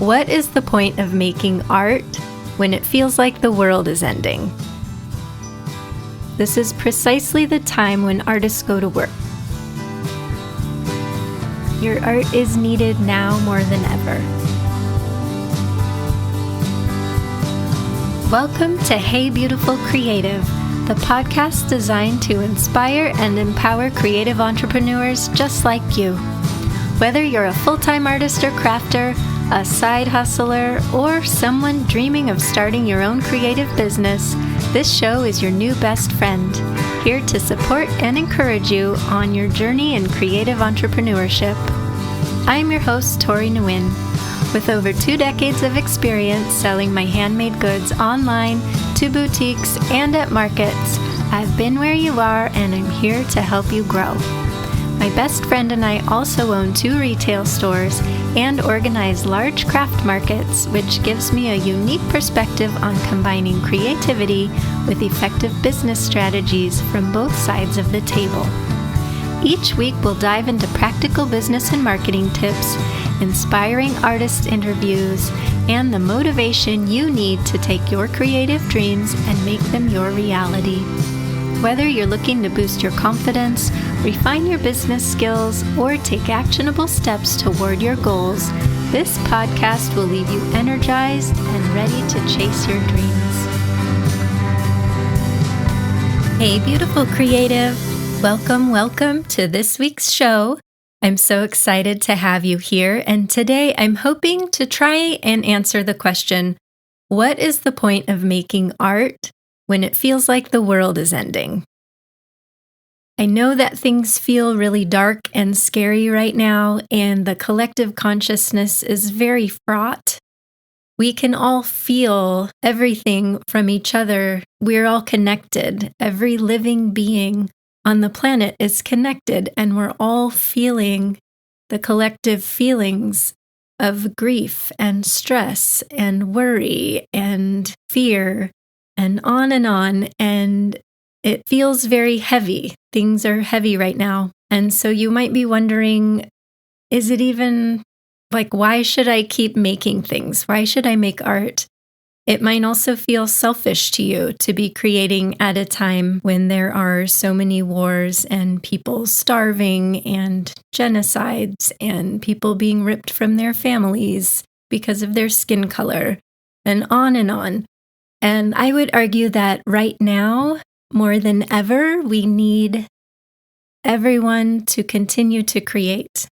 What is the point of making art when it feels like the world is ending? This is precisely the time when artists go to work. Your art is needed now more than ever. Welcome to Hey Beautiful Creative, the podcast designed to inspire and empower creative entrepreneurs just like you. Whether you're a full-time artist or crafter, a side hustler, or someone dreaming of starting your own creative business, this show is your new best friend, here to support and encourage you on your journey in creative entrepreneurship. I'm your host, Tori Nguyen. With over 2 decades of experience selling my handmade goods online, to boutiques, and at markets, I've been where you are and I'm here to help you grow. My best friend and I also own 2 retail stores and organize large craft markets, which gives me a unique perspective on combining creativity with effective business strategies from both sides of the table. Each week we'll dive into practical business and marketing tips, inspiring artist interviews, and the motivation you need to take your creative dreams and make them your reality. Whether you're looking to boost your confidence, refine your business skills, or take actionable steps toward your goals, this podcast will leave you energized and ready to chase your dreams. Hey, beautiful creative. Welcome to this week's show. I'm so excited to have you here, and today I'm hoping to try and answer the question, what is the point of making art when it feels like the world is ending? I know that things feel really dark and scary right now, and the collective consciousness is very fraught. We can all feel everything from each other. We're all connected. Every living being on the planet is connected, and we're all feeling the collective feelings of grief and stress and worry and fear and on, and it feels very heavy. Things are heavy right now. And so you might be wondering, is it even why should I keep making things? Why should I make art? It might also feel selfish to you to be creating at a time when there are so many wars and people starving and genocides and people being ripped from their families because of their skin color and on and on. And I would argue that right now, more than ever, we need everyone to continue to create,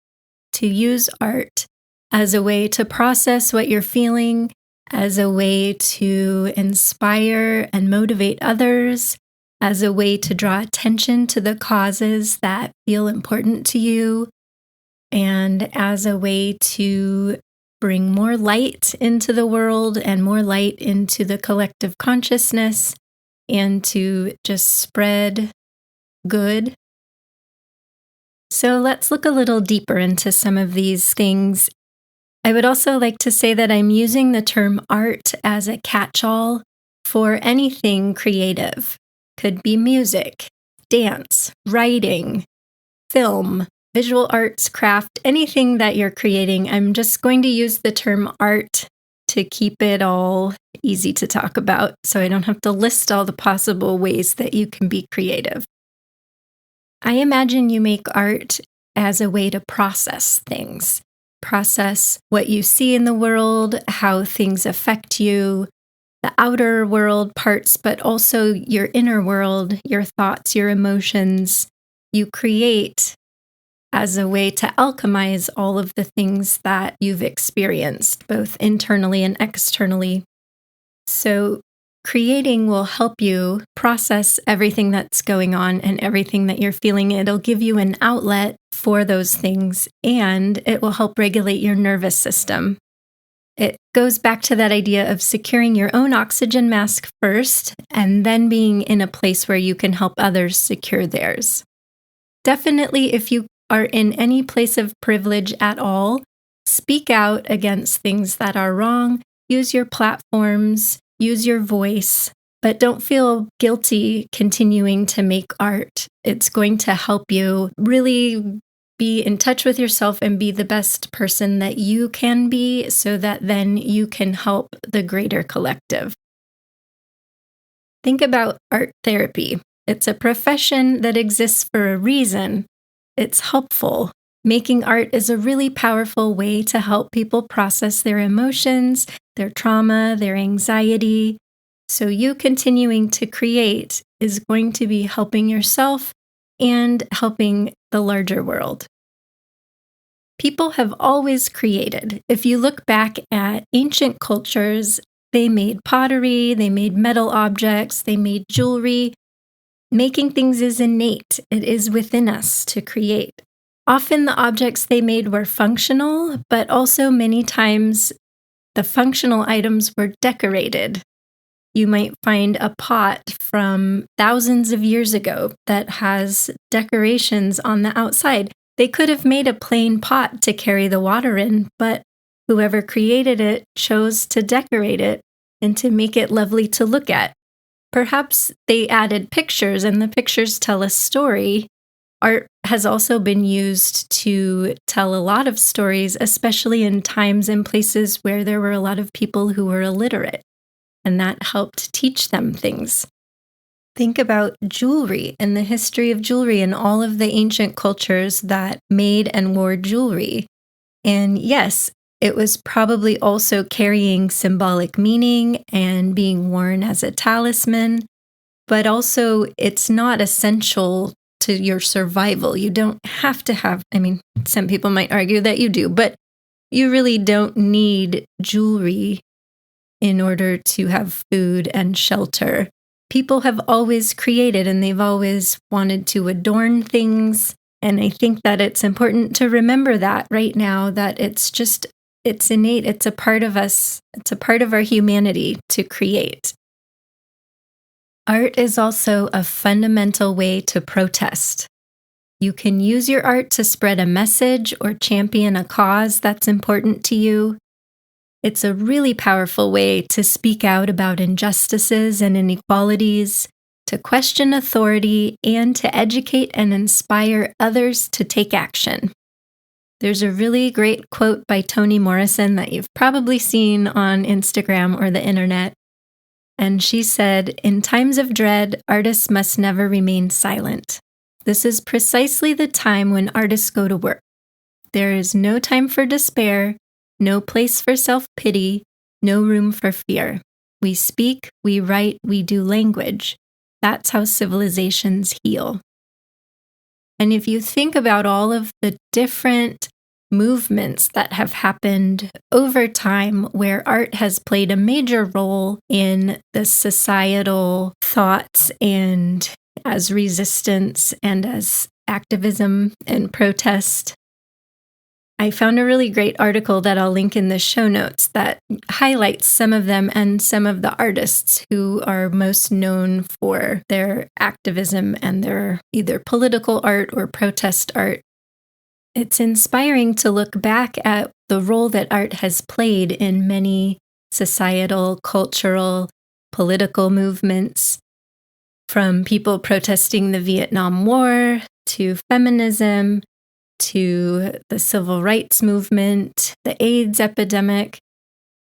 to use art as a way to process what you're feeling, as a way to inspire and motivate others, as a way to draw attention to the causes that feel important to you, and as a way to bring more light into the world and more light into the collective consciousness, and to just spread good. So let's look a little deeper into some of these things. I would also like to say that I'm using the term art as a catch-all for anything creative. Could be music, dance, writing, film, visual arts, craft, anything that you're creating. I'm just going to use the term art to keep it all easy to talk about, so I don't have to list all the possible ways that you can be creative. I imagine you make art as a way to process things. Process what you see in the world, how things affect you, the outer world parts, but also your inner world, your thoughts, your emotions. You create as a way to alchemize all of the things that you've experienced, both internally and externally. So creating will help you process everything that's going on and everything that you're feeling. It'll give you an outlet for those things, and it will help regulate your nervous system. It goes back to that idea of securing your own oxygen mask first, and then being in a place where you can help others secure theirs. Definitely, if you are in any place of privilege at all, speak out against things that are wrong. Use your platforms, use your voice, but don't feel guilty continuing to make art. It's going to help you really be in touch with yourself and be the best person that you can be so that then you can help the greater collective. Think about art therapy. It's a profession that exists for a reason. It's helpful. Making art is a really powerful way to help people process their emotions, their trauma, their anxiety. So you continuing to create is going to be helping yourself and helping the larger world. People have always created. If you look back at ancient cultures, they made pottery, they made metal objects, they made jewelry. Making things is innate. It is within us to create. Often the objects they made were functional, but also many times the functional items were decorated. You might find a pot from thousands of years ago that has decorations on the outside. They could have made a plain pot to carry the water in, but whoever created it chose to decorate it and to make it lovely to look at. Perhaps they added pictures, and the pictures tell a story. Art has also been used to tell a lot of stories, especially in times and places where there were a lot of people who were illiterate, and that helped teach them things. Think about jewelry and the history of jewelry and all of the ancient cultures that made and wore jewelry. And yes, it was probably also carrying symbolic meaning and being worn as a talisman, but also it's not essential to your survival. You don't have to have, some people might argue that you do, but you really don't need jewelry in order to have food and shelter. People have always created and they've always wanted to adorn things. And I think that it's important to remember that right now, that it's innate. It's a part of us. It's a part of our humanity to create. Art is also a fundamental way to protest. You can use your art to spread a message or champion a cause that's important to you. It's a really powerful way to speak out about injustices and inequalities, to question authority, and to educate and inspire others to take action. There's a really great quote by Toni Morrison that you've probably seen on Instagram or the internet. And she said, "In times of dread, artists must never remain silent. This is precisely the time when artists go to work. There is no time for despair, no place for self-pity, no room for fear. We speak, we write, we do language. That's how civilizations heal." And if you think about all of the different movements that have happened over time where art has played a major role in the societal thoughts and as resistance and as activism and protest, I found a really great article that I'll link in the show notes that highlights some of them and some of the artists who are most known for their activism and their either political art or protest art. It's inspiring to look back at the role that art has played in many societal, cultural, political movements, from people protesting the Vietnam War to feminism, to the civil rights movement, the AIDS epidemic.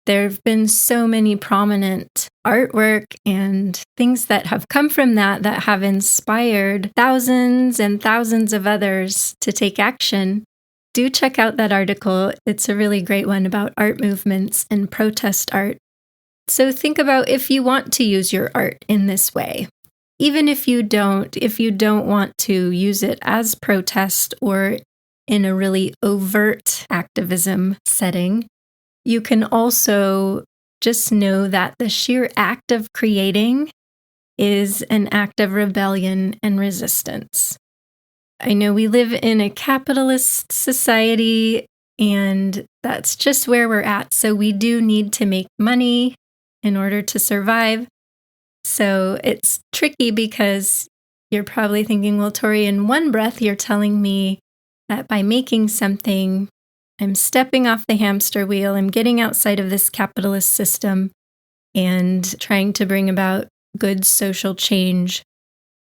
There have been so many prominent artwork and things that have come from that have inspired thousands and thousands of others to take action. Do check out that article. It's a really great one about art movements and protest art. So think about if you want to use your art in this way. Even if you don't want to use it as protest or in a really overt activism setting, you can also just know that the sheer act of creating is an act of rebellion and resistance. I know we live in a capitalist society, and that's just where we're at. So we do need to make money in order to survive. So it's tricky because you're probably thinking, well, Tori, in one breath, you're telling me that by making something, I'm stepping off the hamster wheel, I'm getting outside of this capitalist system and trying to bring about good social change.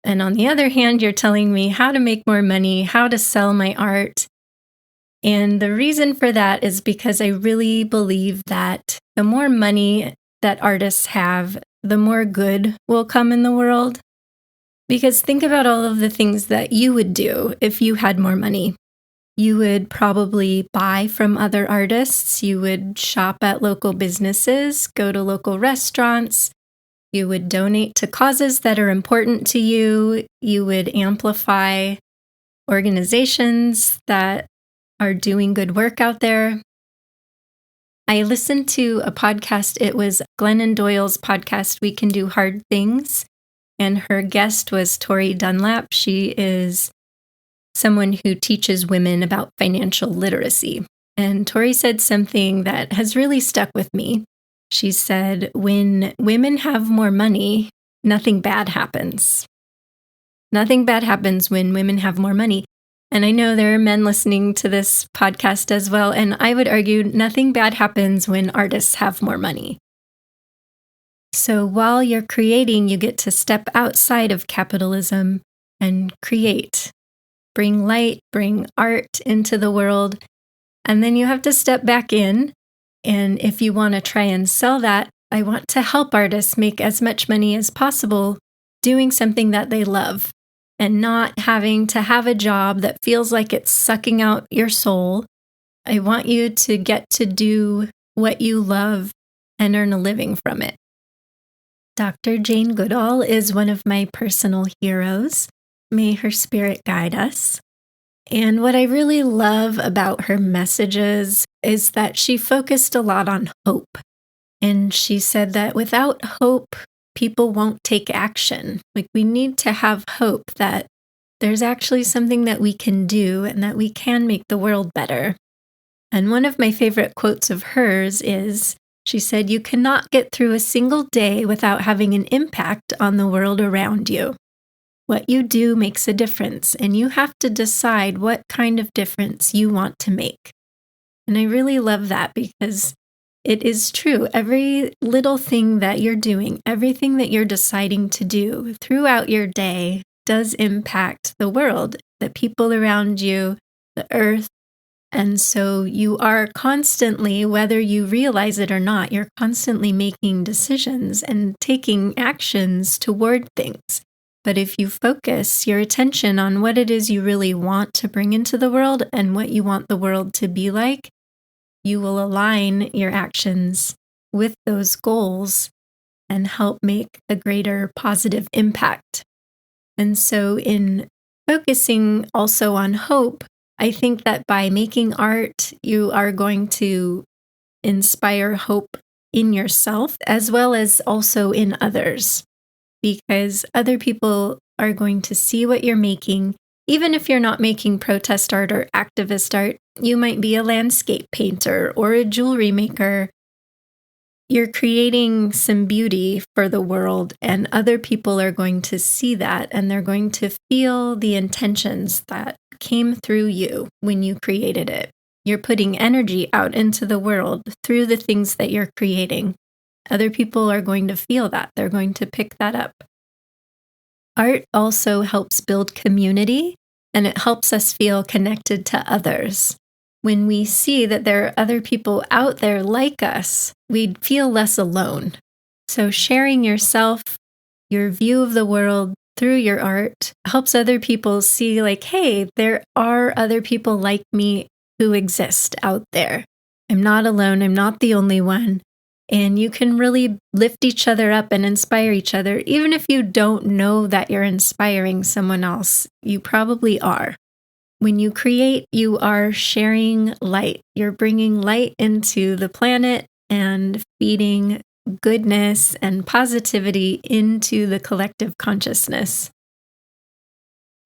And on the other hand, you're telling me how to make more money, how to sell my art, And the reason for that is because I really believe that the more money that artists have, the more good will come in the world. Because think about all of the things that you would do if you had more money. You would probably buy from other artists. You would shop at local businesses, go to local restaurants. You would donate to causes that are important to you. You would amplify organizations that are doing good work out there. I listened to a podcast. It was Glennon Doyle's podcast, We Can Do Hard Things. And her guest was Tori Dunlap. She is someone who teaches women about financial literacy. And Tori said something that has really stuck with me. She said, when women have more money, nothing bad happens. Nothing bad happens when women have more money. And I know there are men listening to this podcast as well. And I would argue nothing bad happens when artists have more money. So while you're creating, you get to step outside of capitalism and create. Bring light, bring art into the world. And then you have to step back in. And if you want to try and sell that, I want to help artists make as much money as possible doing something that they love and not having to have a job that feels like it's sucking out your soul. I want you to get to do what you love and earn a living from it. Dr. Jane Goodall is one of my personal heroes. May her spirit guide us. And what I really love about her messages is that she focused a lot on hope. And she said that without hope, people won't take action. Like, we need to have hope that there's actually something that we can do and that we can make the world better. And one of my favorite quotes of hers is, she said, "You cannot get through a single day without having an impact on the world around you. What you do makes a difference, and you have to decide what kind of difference you want to make." And I really love that because it is true. Every little thing that you're doing, everything that you're deciding to do throughout your day does impact the world, the people around you, the earth. And so you are constantly, whether you realize it or not, you're constantly making decisions and taking actions toward things. But if you focus your attention on what it is you really want to bring into the world and what you want the world to be like, you will align your actions with those goals and help make a greater positive impact. And so in focusing also on hope, I think that by making art, you are going to inspire hope in yourself as well as also in others, because other people are going to see what you're making. Even if you're not making protest art or activist art, you might be a landscape painter or a jewelry maker. You're creating some beauty for the world, and other people are going to see that, and they're going to feel the intentions that came through you when you created it. You're putting energy out into the world through the things that you're creating. Other people are going to feel that. They're going to pick that up. Art also helps build community, and it helps us feel connected to others. When we see that there are other people out there like us, we feel less alone. So sharing yourself, your view of the world through your art helps other people see like, hey, there are other people like me who exist out there. I'm not alone. I'm not the only one. And you can really lift each other up and inspire each other. Even if you don't know that you're inspiring someone else, you probably are. When you create, you are sharing light. You're bringing light into the planet and feeding goodness and positivity into the collective consciousness.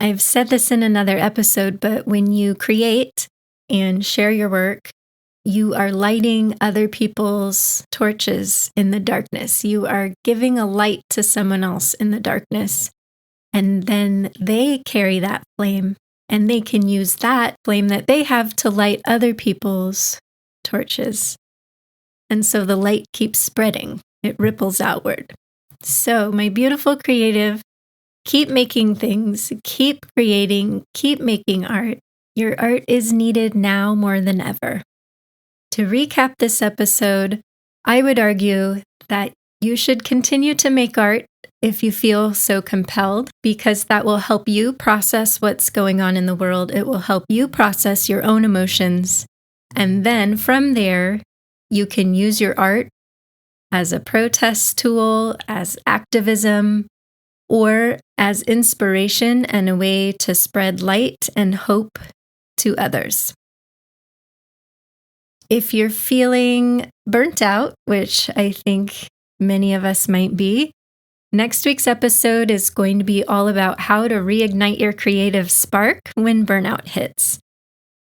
I've said this in another episode, but when you create and share your work, you are lighting other people's torches in the darkness. You are giving a light to someone else in the darkness, and then they carry that flame. And they can use that flame that they have to light other people's torches. And so the light keeps spreading. It ripples outward. So, my beautiful creative, keep making things, keep creating, keep making art. Your art is needed now more than ever. To recap this episode, I would argue that you should continue to make art if you feel so compelled, because that will help you process what's going on in the world. It will help you process your own emotions. And then from there, you can use your art as a protest tool, as activism, or as inspiration and a way to spread light and hope to others. If you're feeling burnt out, which I think many of us might be, next week's episode is going to be all about how to reignite your creative spark when burnout hits.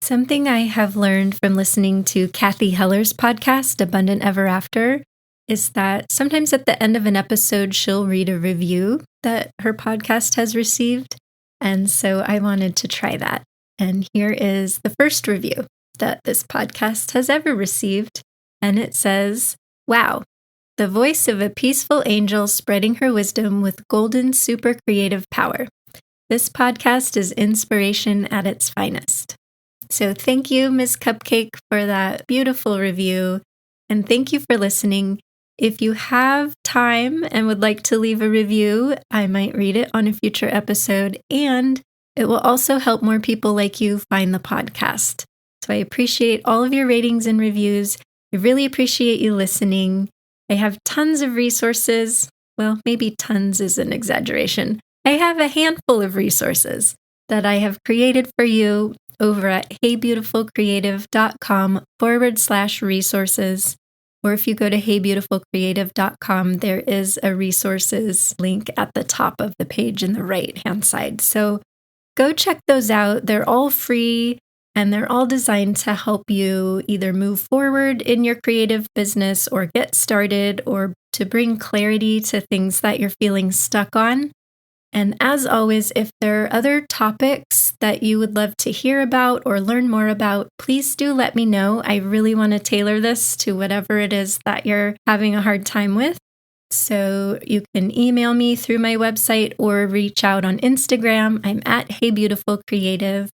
Something I have learned from listening to Cathy Heller's podcast, Abundant Ever After, is that sometimes at the end of an episode, she'll read a review that her podcast has received. And so I wanted to try that. And here is the first review that this podcast has ever received. And it says, "Wow, the voice of a peaceful angel spreading her wisdom with golden super creative power. This podcast is inspiration at its finest." So thank you, Ms. Cupcake, for that beautiful review. And thank you for listening. If you have time and would like to leave a review, I might read it on a future episode, and it will also help more people like you find the podcast. So I appreciate all of your ratings and reviews. I really appreciate you listening. I have tons of resources. Well, maybe tons is an exaggeration. I have a handful of resources that I have created for you over at heybeautifulcreative.com/resources. Or if you go to heybeautifulcreative.com, there is a resources link at the top of the page in the right-hand side. So go check those out. They're all free, and they're all designed to help you either move forward in your creative business or get started, or to bring clarity to things that you're feeling stuck on. And as always, if there are other topics that you would love to hear about or learn more about, please do let me know. I really want to tailor this to whatever it is that you're having a hard time with. So you can email me through my website or reach out on Instagram. I'm at heybeautifulcreative.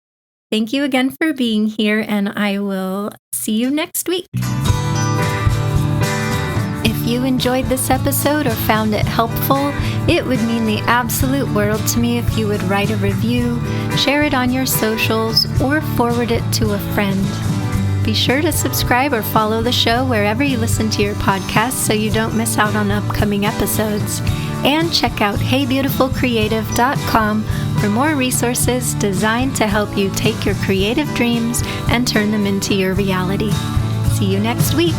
Thank you again for being here, and I will see you next week. If you enjoyed this episode or found it helpful, it would mean the absolute world to me if you would write a review, share it on your socials, or forward it to a friend. Be sure to subscribe or follow the show wherever you listen to your podcast so you don't miss out on upcoming episodes. And check out heybeautifulcreative.com for more resources designed to help you take your creative dreams and turn them into your reality. See you next week.